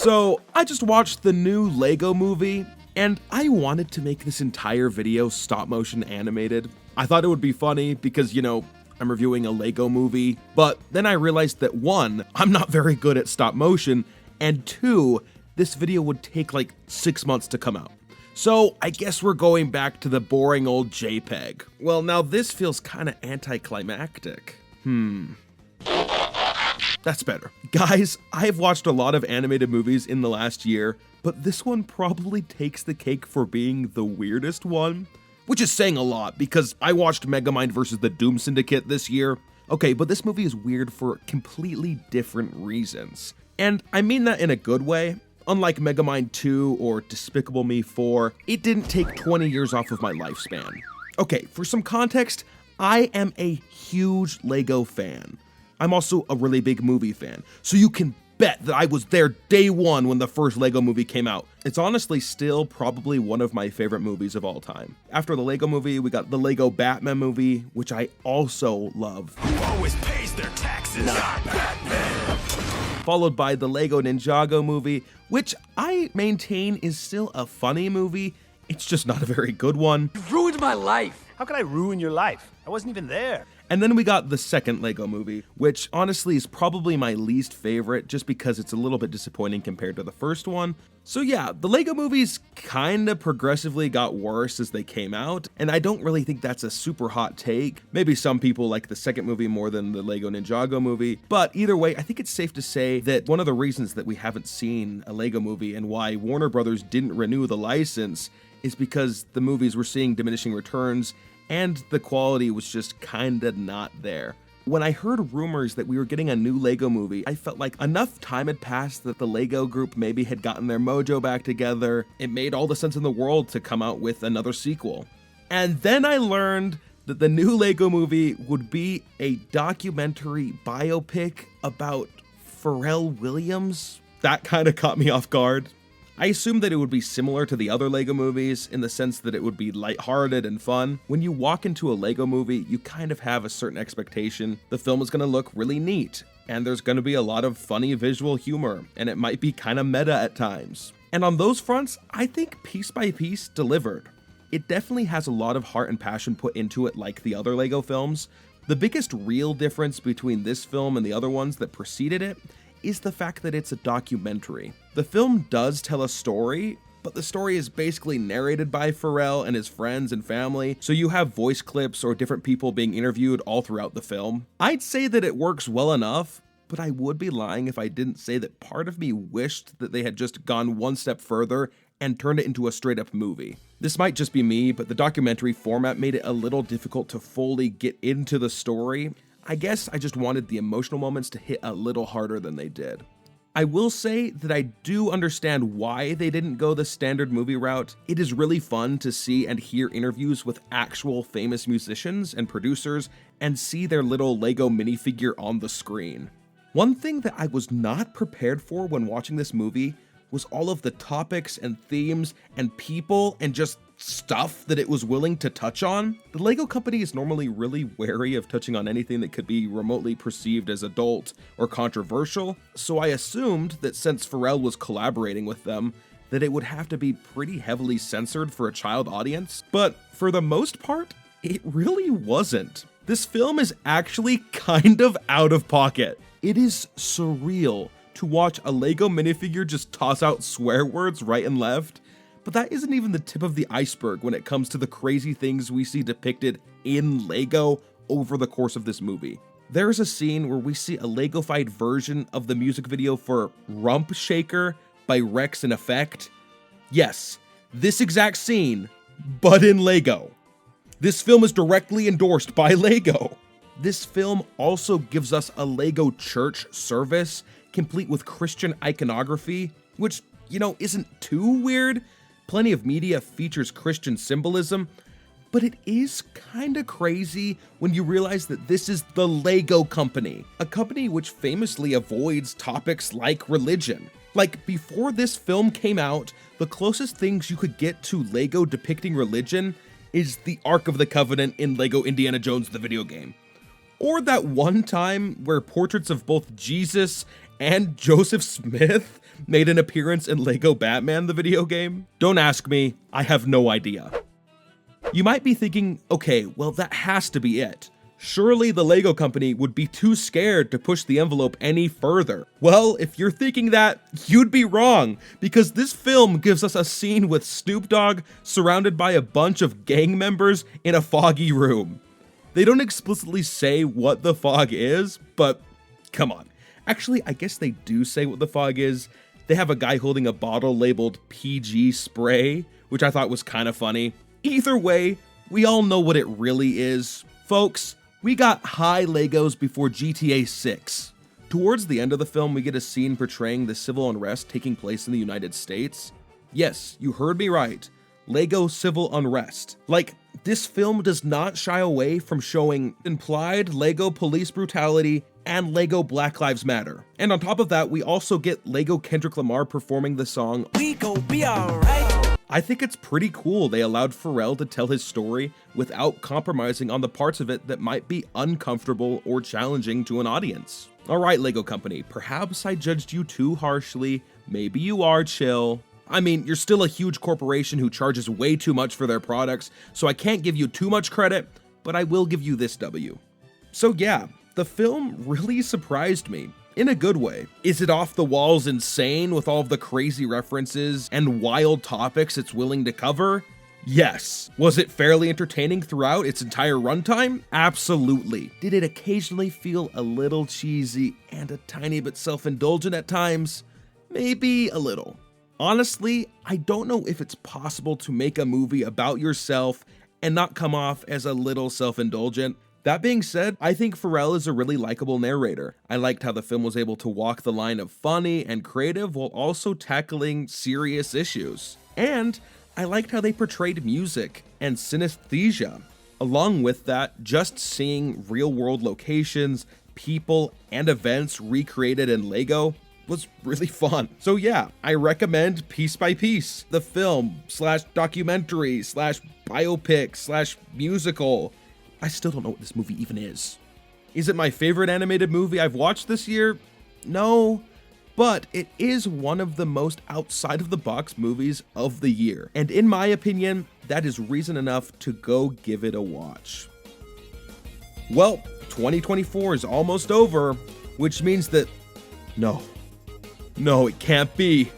So I just watched the new LEGO movie, and I wanted to make this entire video stop motion animated. I thought it would be funny because, you know, I'm reviewing a LEGO movie, but then I realized that 1, I'm not very good at stop motion, and 2, this video would take like 6 months to come out. So I guess we're going back to the boring old JPEG. Well, now this feels kinda anticlimactic. That's better. Guys, I've watched a lot of animated movies in the last year, but this one probably takes the cake for being the weirdest one. Which is saying a lot, because I watched Megamind vs. the Doom Syndicate this year. Okay, but this movie is weird for completely different reasons. And I mean that in a good way. Unlike Megamind 2 or Despicable Me 4, it didn't take 20 years off of my lifespan. Okay, for some context, I am a huge LEGO fan. I'm also a really big movie fan, so you can bet that I was there day one when the first LEGO movie came out. It's honestly still probably one of my favorite movies of all time. After the LEGO movie, we got the LEGO Batman movie, which I also love. Who always pays their taxes? Not Batman. Followed by the LEGO Ninjago movie, which I maintain is still a funny movie. It's just not a very good one. You ruined my life. How could I ruin your life? I wasn't even there. And then we got the second LEGO movie, which honestly is probably my least favorite just because it's a little bit disappointing compared to the first one. So yeah, the LEGO movies kinda progressively got worse as they came out, and I don't really think that's a super hot take. Maybe some people like the second movie more than the LEGO Ninjago movie, but either way, I think it's safe to say that one of the reasons that we haven't seen a LEGO movie and why Warner Brothers didn't renew the license is because the movies were seeing diminishing returns and the quality was just kinda not there. When I heard rumors that we were getting a new LEGO movie, I felt like enough time had passed that the LEGO group maybe had gotten their mojo back together. It made all the sense in the world to come out with another sequel. And then I learned that the new LEGO movie would be a documentary biopic about Pharrell Williams. That kinda caught me off guard. I assumed that it would be similar to the other LEGO movies in the sense that it would be lighthearted and fun. When you walk into a LEGO movie, you kind of have a certain expectation. The film is gonna look really neat, and there's gonna be a lot of funny visual humor, and it might be kinda meta at times. And on those fronts, I think Piece by Piece delivered. It definitely has a lot of heart and passion put into it like the other LEGO films. The biggest real difference between this film and the other ones that preceded it is the fact that it's a documentary. The film does tell a story, but the story is basically narrated by Pharrell and his friends and family, so you have voice clips or different people being interviewed all throughout the film. I'd say that it works well enough, but I would be lying if I didn't say that part of me wished that they had just gone one step further and turned it into a straight up movie. This might just be me, but the documentary format made it a little difficult to fully get into the story. I guess I just wanted the emotional moments to hit a little harder than they did. I will say that I do understand why they didn't go the standard movie route. It is really fun to see and hear interviews with actual famous musicians and producers and see their little LEGO minifigure on the screen. One thing that I was not prepared for when watching this movie was all of the topics and themes and people and just stuff that it was willing to touch on. The LEGO company is normally really wary of touching on anything that could be remotely perceived as adult or controversial, so I assumed that since Pharrell was collaborating with them, that it would have to be pretty heavily censored for a child audience, but for the most part, it really wasn't. This film is actually kind of out of pocket. It is surreal to watch a LEGO minifigure just toss out swear words right and left. But that isn't even the tip of the iceberg when it comes to the crazy things we see depicted in LEGO over the course of this movie. There's a scene where we see a LEGO-fied version of the music video for Rump Shaker by Rex and Effect. Yes, this exact scene, but in LEGO. This film is directly endorsed by LEGO. This film also gives us a LEGO church service, complete with Christian iconography, which, you know, isn't too weird. Plenty of media features Christian symbolism, but it is kinda crazy when you realize that this is the LEGO company, a company which famously avoids topics like religion. Like, before this film came out, the closest things you could get to LEGO depicting religion is the Ark of the Covenant in LEGO Indiana Jones the video game. Or that one time where portraits of both Jesus And Joseph Smith made an appearance in LEGO Batman, the video game? Don't ask me, I have no idea. You might be thinking, okay, well that has to be it. Surely the LEGO company would be too scared to push the envelope any further. Well, if you're thinking that, you'd be wrong, because this film gives us a scene with Snoop Dogg surrounded by a bunch of gang members in a foggy room. They don't explicitly say what the fog is, but come on. Actually, I guess they do say what the fog is. They have a guy holding a bottle labeled PG spray, which I thought was kind of funny. Either way, we all know what it really is. Folks, we got high Legos before GTA 6. Towards the end of the film, we get a scene portraying the civil unrest taking place in the United States. Yes, you heard me right. LEGO civil unrest. Like, this film does not shy away from showing implied LEGO police brutality and LEGO Black Lives Matter. And on top of that, we also get LEGO Kendrick Lamar performing the song "We Gon' Be Alright." I think it's pretty cool they allowed Pharrell to tell his story without compromising on the parts of it that might be uncomfortable or challenging to an audience. Alright, LEGO company, perhaps I judged you too harshly, maybe you are chill. I mean, you're still a huge corporation who charges way too much for their products, so I can't give you too much credit, but I will give you this W. So yeah, the film really surprised me. In a good way. Is it off the walls insane with all of the crazy references and wild topics it's willing to cover? Yes. Was it fairly entertaining throughout its entire runtime? Absolutely. Did it occasionally feel a little cheesy and a tiny bit self-indulgent at times? Maybe a little. Honestly, I don't know if it's possible to make a movie about yourself and not come off as a little self-indulgent. That being said, I think Pharrell is a really likable narrator. I liked how the film was able to walk the line of funny and creative while also tackling serious issues. And I liked how they portrayed music and synesthesia. Along with that, just seeing real-world locations, people, and events recreated in LEGO was really fun. So yeah, I recommend Piece by Piece, the film / documentary / biopic / musical. I still don't know what this movie even is. Is it my favorite animated movie I've watched this year? No, but it is one of the most outside of the box movies of the year. And in my opinion, that is reason enough to go give it a watch. Well, 2024 is almost over, which means that, no, it can't be.